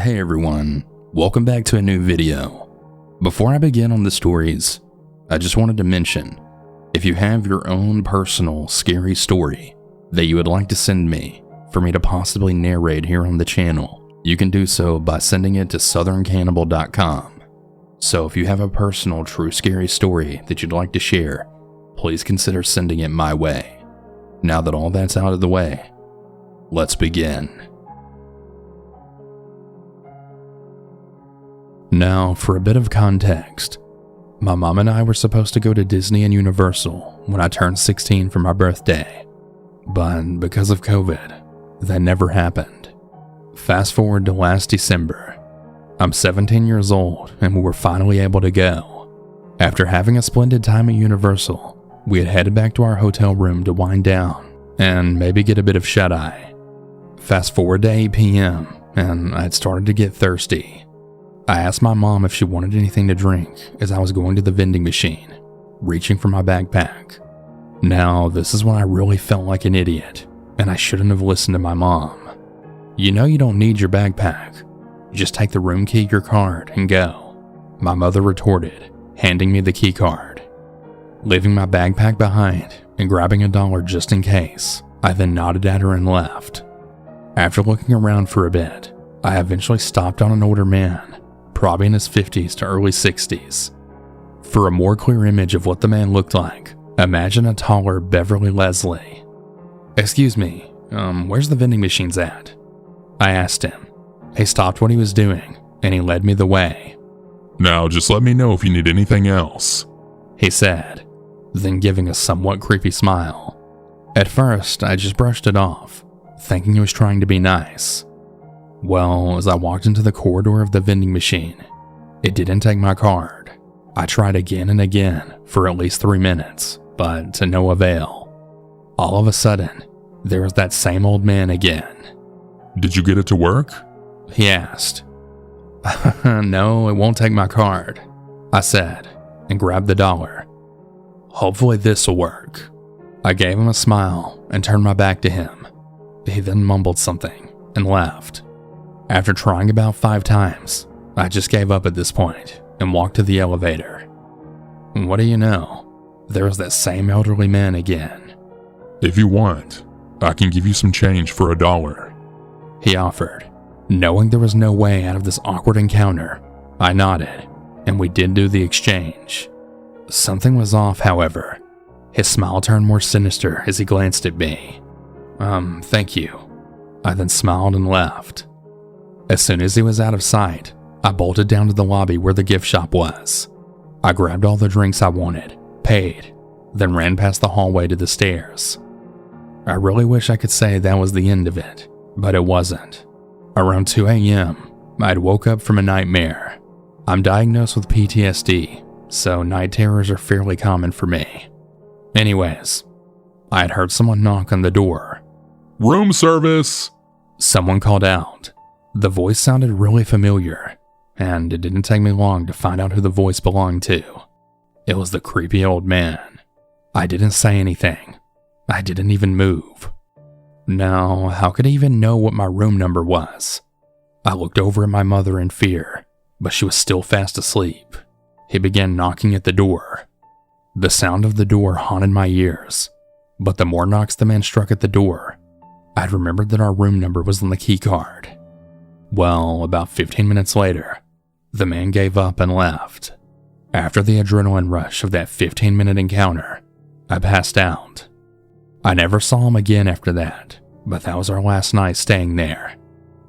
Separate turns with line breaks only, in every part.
Hey everyone, welcome back to a new video. Before I begin on the stories, I just wanted to mention, if you have your own personal scary story that you would like to send me for me to possibly narrate here on the channel, you can do so by sending it to southerncannibal.com. So if you have a personal true scary story that you'd like to share, please consider sending it my way. Now that all that's out of the way, let's begin. Now, for a bit of context, my mom and I were supposed to go to Disney and Universal when I turned 16 for my birthday, but because of COVID, that never happened. Fast forward to last December. I'm 17 years old and we were finally able to go. After having a splendid time at Universal, we had headed back to our hotel room to wind down and maybe get a bit of shut-eye. Fast forward to 8 p.m. and I'd started to get thirsty. I asked my mom if she wanted anything to drink as I was going to the vending machine, reaching for my backpack. Now, this is when I really felt like an idiot, and I shouldn't have listened to my mom. You know you don't need your backpack. Just take the room key, your card, and go, my mother retorted, handing me the key card. Leaving my backpack behind and grabbing $1 just in case, I then nodded at her and left. After looking around for a bit, I eventually stopped on an older man, probably in his 50s to early 60s. For a more clear image of what the man looked like, imagine a taller Beverly Leslie. "Excuse me, where's the vending machines at?" I asked him. He stopped what he was doing, and he led me the way.
"Now just let me know if you need anything else,"
he said, then giving a somewhat creepy smile. At first, I just brushed it off, thinking he was trying to be nice. Well, as I walked into the corridor of the vending machine, it didn't take my card. I tried again and again for at least 3 minutes, but to no avail. All of a sudden, there was that same old man again.
"Did you get it to work?"
he asked. "No, it won't take my card," I said, and grabbed the $1. "Hopefully this'll work." I gave him a smile and turned my back to him. He then mumbled something and left. After trying about 5 times, I just gave up at this point and walked to the elevator. And what do you know? There was that same elderly man again.
"If you want, I can give you some change for $1.
he offered. Knowing there was no way out of this awkward encounter, I nodded, and we did do the exchange. Something was off, however. His smile turned more sinister as he glanced at me. Thank you." I then smiled and left. As soon as he was out of sight, I bolted down to the lobby where the gift shop was. I grabbed all the drinks I wanted, paid, then ran past the hallway to the stairs. I really wish I could say that was the end of it, but it wasn't. Around 2 a.m., I'd woke up from a nightmare. I'm diagnosed with PTSD, so night terrors are fairly common for me. Anyways, I had heard someone knock on the door.
"Room service!"
Someone called out. The voice sounded really familiar, and it didn't take me long to find out who the voice belonged to. It was the creepy old man. I didn't say anything. I didn't even move. Now, how could he even know what my room number was? I looked over at my mother in fear, but she was still fast asleep. He began knocking at the door. The sound of the door haunted my ears, but the more knocks the man struck at the door, I'd remembered that our room number was on the key card. Well, about 15 minutes later, the man gave up and left. After the adrenaline rush of that 15-minute encounter, I passed out. I never saw him again after that, but that was our last night staying there.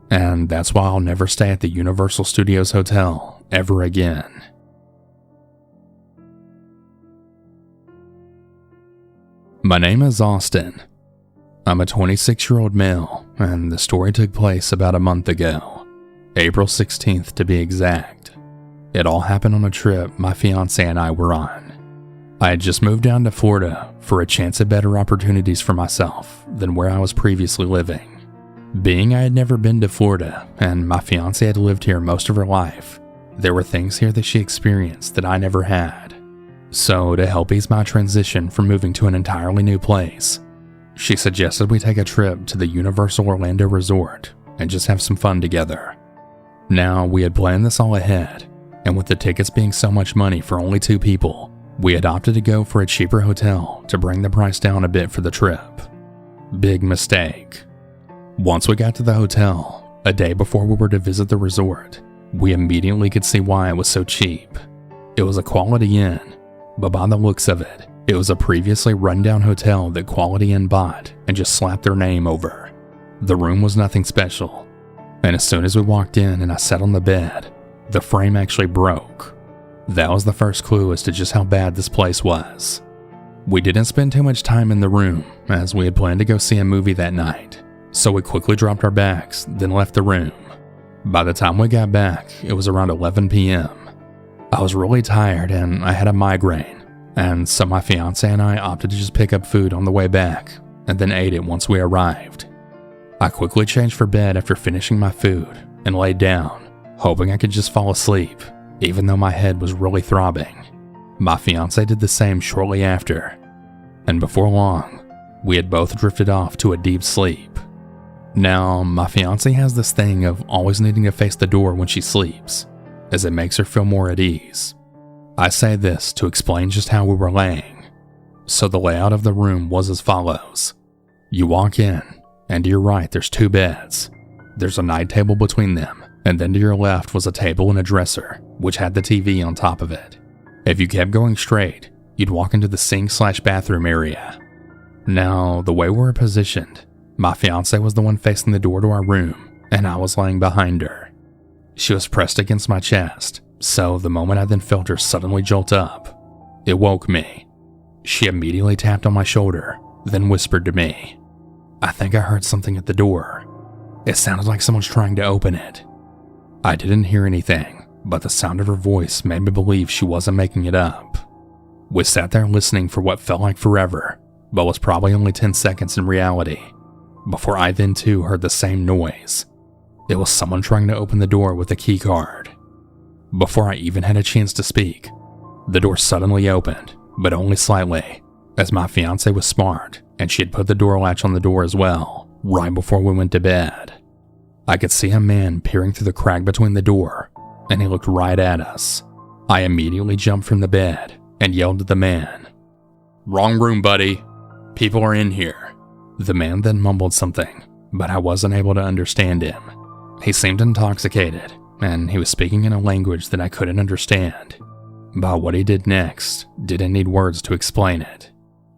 And that's why I'll never stay at the Universal Studios Hotel ever again. My name is Austyn. I'm a 26-year-old male, and the story took place about a month ago, April 16th to be exact. It all happened on a trip my fiancé and I were on. I had just moved down to Florida for a chance at better opportunities for myself than where I was previously living. Being I had never been to Florida, and my fiancé had lived here most of her life, there were things here that she experienced that I never had. So to help ease my transition from moving to an entirely new place, she suggested we take a trip to the Universal Orlando Resort and just have some fun together. Now, we had planned this all ahead, and with the tickets being so much money for only 2 people, we had opted to go for a cheaper hotel to bring the price down a bit for the trip. Big mistake. Once we got to the hotel, a day before we were to visit the resort, we immediately could see why it was so cheap. It was a Quality Inn, but by the looks of it, it was a previously rundown hotel that Quality Inn bought and just slapped their name over. The room was nothing special, and as soon as we walked in and I sat on the bed, the frame actually broke. That was the first clue as to just how bad this place was. We didn't spend too much time in the room, as we had planned to go see a movie that night, so we quickly dropped our bags, then left the room. By the time we got back, it was around 11 p.m. I was really tired and I had a migraine, and so my fiance and I opted to just pick up food on the way back, and then ate it once we arrived. I quickly changed for bed after finishing my food, and laid down, hoping I could just fall asleep, even though my head was really throbbing. My fiance did the same shortly after, and before long, we had both drifted off to a deep sleep. Now, my fiance has this thing of always needing to face the door when she sleeps, as it makes her feel more at ease. I say this to explain just how we were laying. So the layout of the room was as follows. You walk in, and to your right there's 2 beds. There's a night table between them, and then to your left was a table and a dresser, which had the TV on top of it. If you kept going straight, you'd walk into the sink/bathroom area. Now, the way we were positioned, my fiance was the one facing the door to our room, and I was laying behind her. She was pressed against my chest, so the moment I then felt her suddenly jolt up, it woke me. She immediately tapped on my shoulder, then whispered to me. I think I heard something at the door. It sounded like someone's trying to open it. I didn't hear anything, but the sound of her voice made me believe she wasn't making it up. We sat there listening for what felt like forever, but was probably only 10 seconds in reality, before I then too heard the same noise. It was someone trying to open the door with a key card. Before I even had a chance to speak, the door suddenly opened, but only slightly, as my fiance was smart and she had put the door latch on the door as well, right before we went to bed. I could see a man peering through the crack between the door, and he looked right at us. I immediately jumped from the bed and yelled at the man, "Wrong room, buddy. People are in here." The man then mumbled something, but I wasn't able to understand him. He seemed intoxicated, and he was speaking in a language that I couldn't understand. But what he did next didn't need words to explain it.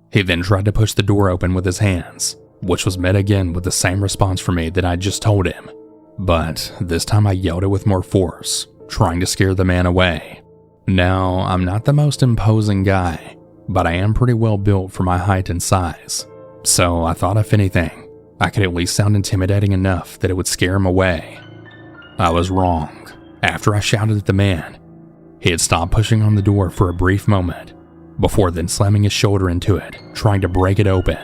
He then tried to push the door open with his hands, which was met again with the same response from me that I just told him. But this time I yelled it with more force, trying to scare the man away. Now, I'm not the most imposing guy, but I am pretty well built for my height and size. So I thought if anything, I could at least sound intimidating enough that it would scare him away. I was wrong. After I shouted at the man, he had stopped pushing on the door for a brief moment, before then slamming his shoulder into it, trying to break it open.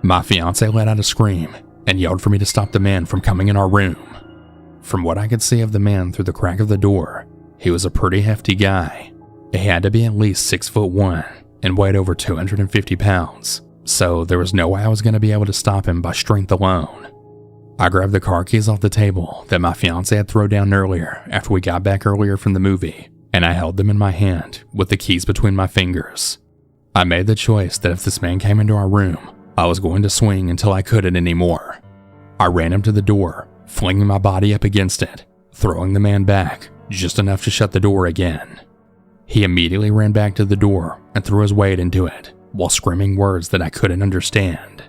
My fiance let out a scream and yelled for me to stop the man from coming in our room. From what I could see of the man through the crack of the door, he was a pretty hefty guy. He had to be at least 6'1" and weighed over 250 pounds, so there was no way I was going to be able to stop him by strength alone. I grabbed the car keys off the table that my fiance had thrown down earlier after we got back earlier from the movie, and I held them in my hand with the keys between my fingers. I made the choice that if this man came into our room, I was going to swing until I couldn't anymore. I ran him to the door, flinging my body up against it, throwing the man back just enough to shut the door again. He immediately ran back to the door and threw his weight into it, while screaming words that I couldn't understand.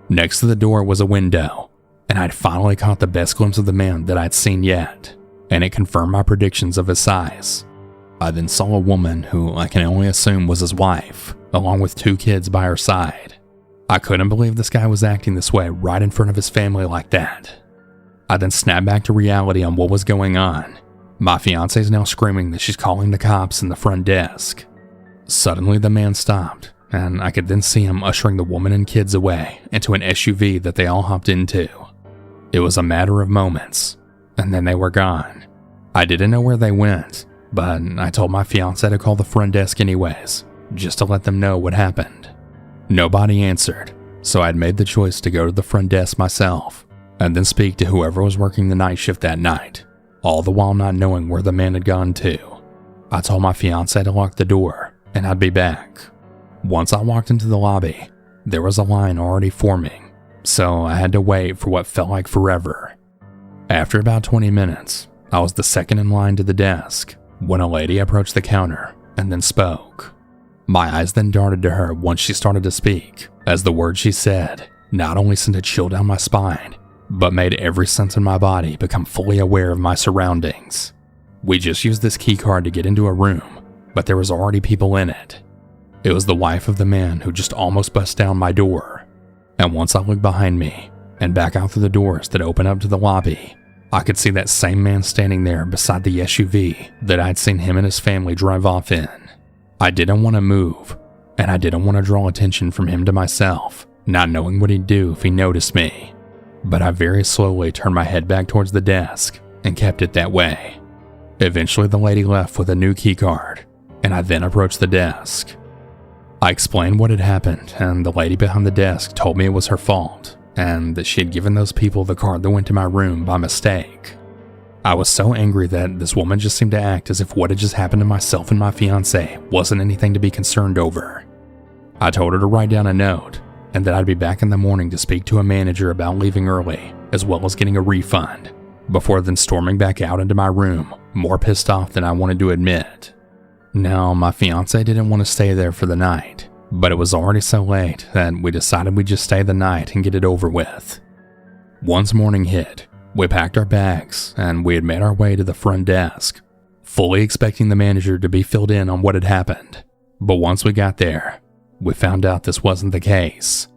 Next to the door was a window, and I'd finally caught the best glimpse of the man that I'd seen yet, and it confirmed my predictions of his size. I then saw a woman who I can only assume was his wife, along with 2 kids by her side. I couldn't believe this guy was acting this way right in front of his family like that. I then snapped back to reality on what was going on. My fiance is now screaming that she's calling the cops in the front desk. Suddenly the man stopped, and I could then see him ushering the woman and kids away into an SUV that they all hopped into. It was a matter of moments, and then they were gone. I didn't know where they went, but I told my fiance to call the front desk anyways, just to let them know what happened. Nobody answered, so I'd made the choice to go to the front desk myself, and then speak to whoever was working the night shift that night, all the while not knowing where the man had gone to. I told my fiancé to lock the door, and I'd be back. Once I walked into the lobby, there was a line already forming, so I had to wait for what felt like forever. After about 20 minutes, I was the second in line to the desk when a lady approached the counter and then spoke. My eyes then darted to her once she started to speak, as the words she said not only sent a chill down my spine, but made every sense in my body become fully aware of my surroundings. We just used this key card to get into a room, but there was already people in it. It was the wife of the man who just almost bust down my door. And once I looked behind me and back out through the doors that open up to the lobby, I could see that same man standing there beside the SUV that I'd seen him and his family drive off in. I didn't want to move, and I didn't want to draw attention from him to myself, not knowing what he'd do if he noticed me. But I very slowly turned my head back towards the desk and kept it that way. Eventually the lady left with a new key card, and I then approached the desk. I explained what had happened, and the lady behind the desk told me it was her fault, and that she had given those people the card that went to my room by mistake. I was so angry that this woman just seemed to act as if what had just happened to myself and my fiancé wasn't anything to be concerned over. I told her to write down a note, and that I'd be back in the morning to speak to a manager about leaving early, as well as getting a refund, before then storming back out into my room, more pissed off than I wanted to admit. Now, my fiancé didn't want to stay there for the night, but it was already so late that we decided we'd just stay the night and get it over with. Once morning hit, we packed our bags and we had made our way to the front desk, fully expecting the manager to be filled in on what had happened. But once we got there, we found out this wasn't the case.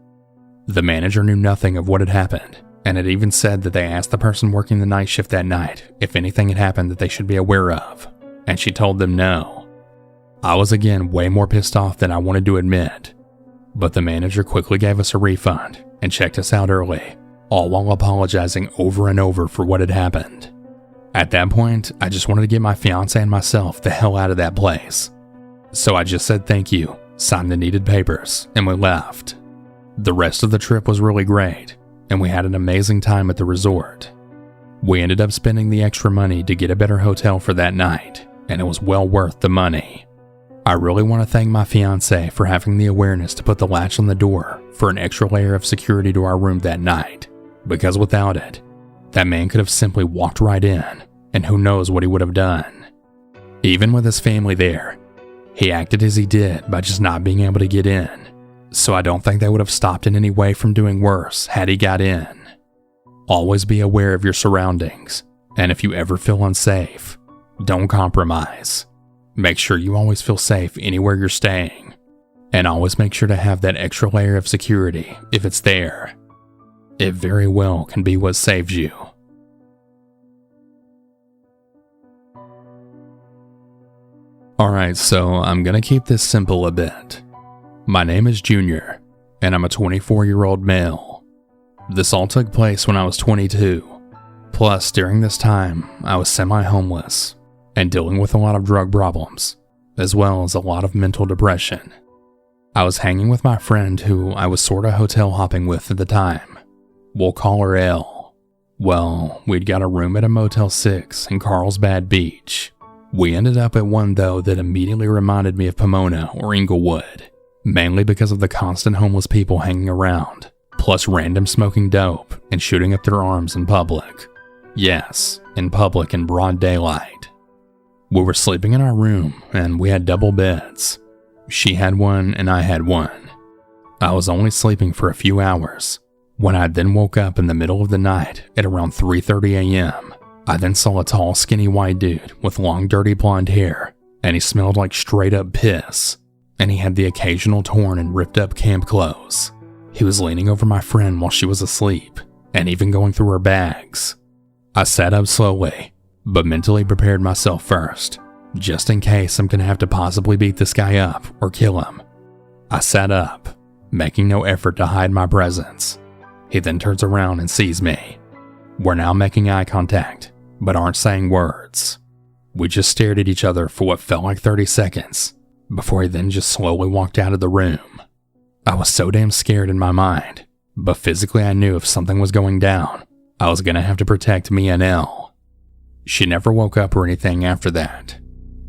The manager knew nothing of what had happened, and had even said that they asked the person working the night shift that night if anything had happened that they should be aware of, and she told them no. I was again way more pissed off than I wanted to admit, but the manager quickly gave us a refund and checked us out early, all while apologizing over and over for what had happened. At that point, I just wanted to get my fiancé and myself the hell out of that place. So I just said thank you, signed the needed papers, and we left. The rest of the trip was really great, and we had an amazing time at the resort. We ended up spending the extra money to get a better hotel for that night, and it was well worth the money. I really want to thank my fiancé for having the awareness to put the latch on the door for an extra layer of security to our room that night, because without it, that man could have simply walked right in, and who knows what he would have done. Even with his family there, he acted as he did by just not being able to get in, so I don't think they would have stopped in any way from doing worse had he got in. Always be aware of your surroundings, and if you ever feel unsafe, don't compromise. Make sure you always feel safe anywhere you're staying, and always make sure to have that extra layer of security if it's there. It very well can be what saves you. Alright, so I'm gonna keep this simple a bit. My name is Junior, and I'm a 24-year-old male. This all took place when I was 22. Plus, during this time, I was semi-homeless and dealing with a lot of drug problems, as well as a lot of mental depression. I was hanging with my friend who I was sorta hotel hopping with at the time. We'll call her L. Well, we'd got a room at a Motel 6 in Carlsbad Beach. We ended up at one though that immediately reminded me of Pomona or Inglewood, mainly because of the constant homeless people hanging around, plus random smoking dope and shooting up their arms in public. Yes, in public in broad daylight. We were sleeping in our room, and we had double beds. She had one, and I had one. I was only sleeping for a few hours, when I then woke up in the middle of the night at around 3:30 a.m. I then saw a tall, skinny white dude with long, dirty blonde hair, and he smelled like straight-up piss, and he had the occasional torn and ripped-up camp clothes. He was leaning over my friend while she was asleep, and even going through her bags. I sat up slowly, but mentally prepared myself first, just in case I'm gonna have to possibly beat this guy up or kill him. I sat up, making no effort to hide my presence. He then turns around and sees me. We're now making eye contact, but aren't saying words. We just stared at each other for what felt like 30 seconds, before he then just slowly walked out of the room. I was so damn scared in my mind, but physically I knew if something was going down, I was gonna have to protect me and Elle. She never woke up or anything after that.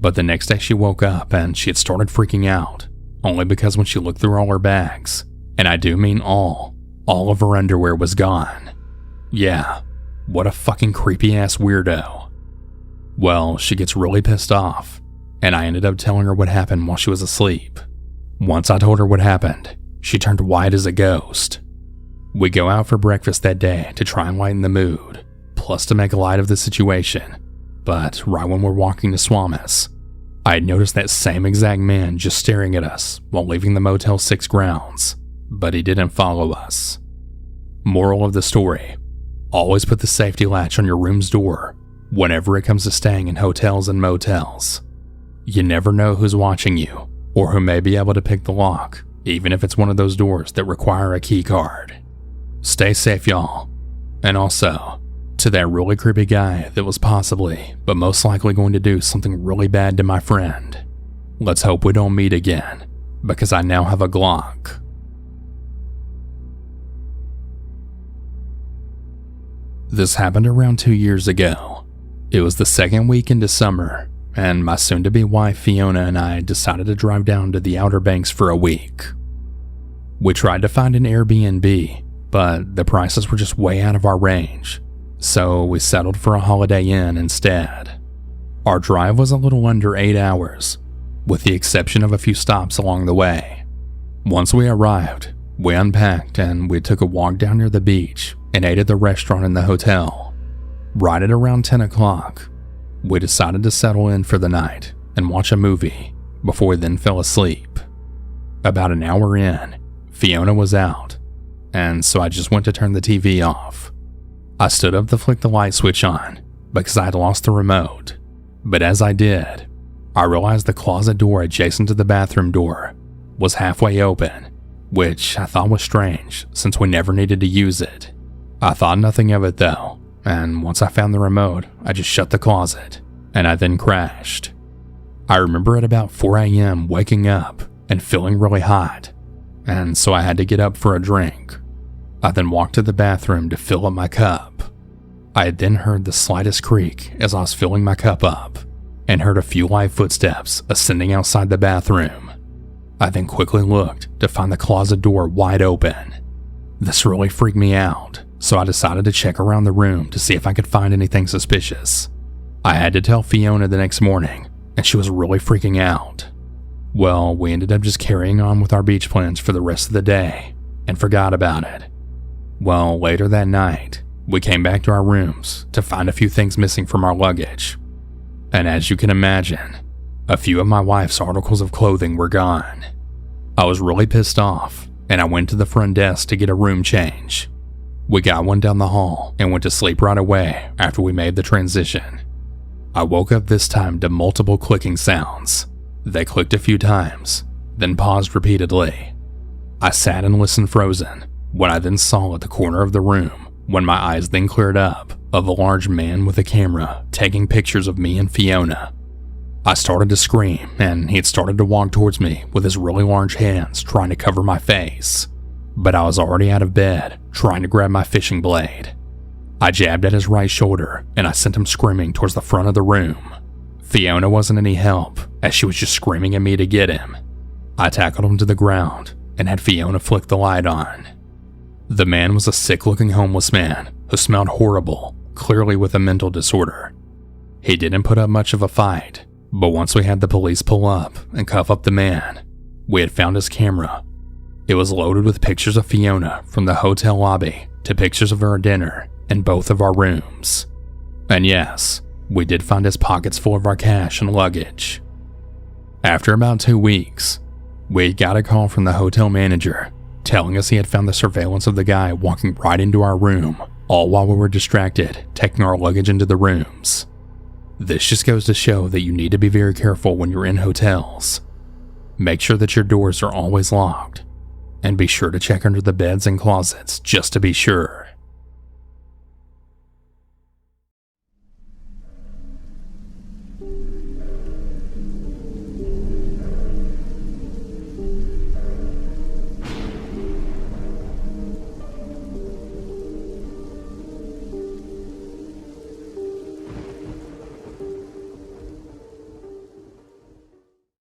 But the next day she woke up and she had started freaking out, only because when she looked through all her bags, and I do mean all of her underwear was gone. Yeah, what a fucking creepy ass weirdo. Well, she gets really pissed off, and I ended up telling her what happened while she was asleep. Once I told her what happened, she turned white as a ghost. We go out for breakfast that day to try and lighten the mood, plus to make light of the situation, but right when we're walking to Swamis, I had noticed that same exact man just staring at us while leaving the Motel 6 grounds, but he didn't follow us. Moral of the story: always put the safety latch on your room's door whenever it comes to staying in hotels and motels. You never know who's watching you, or who may be able to pick the lock, even if it's one of those doors that require a key card. Stay safe, y'all. And also, to that really creepy guy that was possibly, but most likely going to do something really bad to my friend, let's hope we don't meet again, because I now have a Glock. This happened around 2 years ago. It was the second week into summer, and my soon-to-be wife Fiona and I decided to drive down to the Outer Banks for a week. We tried to find an Airbnb, but the prices were just way out of our range, so we settled for a Holiday Inn instead. Our drive was a little under 8 hours, with the exception of a few stops along the way. Once we arrived, we unpacked and we took a walk down near the beach and ate at the restaurant in the hotel. Right at around 10 o'clock, we decided to settle in for the night and watch a movie before we then fell asleep. About an hour in, Fiona was out, and so I just went to turn the TV off. I stood up to flick the light switch on because I had lost the remote, but as I did, I realized the closet door adjacent to the bathroom door was halfway open, which I thought was strange since we never needed to use it. I thought nothing of it though, and once I found the remote, I just shut the closet, and I then crashed. I remember at about 4 a.m. waking up and feeling really hot, and so I had to get up for a drink. I then walked to the bathroom to fill up my cup. I had then heard the slightest creak as I was filling my cup up, and heard a few light footsteps ascending outside the bathroom. I then quickly looked to find the closet door wide open. This really freaked me out, so I decided to check around the room to see if I could find anything suspicious. I had to tell Fiona the next morning, and she was really freaking out. Well, we ended up just carrying on with our beach plans for the rest of the day, and forgot about it. Well, later that night, we came back to our rooms to find a few things missing from our luggage. And as you can imagine, a few of my wife's articles of clothing were gone. I was really pissed off, and I went to the front desk to get a room change. We got one down the hall and went to sleep right away after we made the transition. I woke up this time to multiple clicking sounds. They clicked a few times, then paused repeatedly. I sat and listened frozen when I then saw at the corner of the room, when my eyes then cleared up, of a large man with a camera taking pictures of me and Fiona. I started to scream, and he had started to walk towards me with his really large hands trying to cover my face. But I was already out of bed, trying to grab my fishing blade. I jabbed at his right shoulder, and I sent him screaming towards the front of the room. Fiona wasn't any help, as she was just screaming at me to get him. I tackled him to the ground, and had Fiona flick the light on. The man was a sick-looking homeless man who smelled horrible, clearly with a mental disorder. He didn't put up much of a fight, but once we had the police pull up and cuff up the man, we had found his camera. It was loaded with pictures of Fiona from the hotel lobby to pictures of her at dinner in both of our rooms. And yes, we did find his pockets full of our cash and luggage. After about 2 weeks, we got a call from the hotel manager telling us he had found the surveillance of the guy walking right into our room, all while we were distracted taking our luggage into the rooms. This just goes to show that you need to be very careful when you're in hotels. Make sure that your doors are always locked, and be sure to check under the beds and closets just to be sure.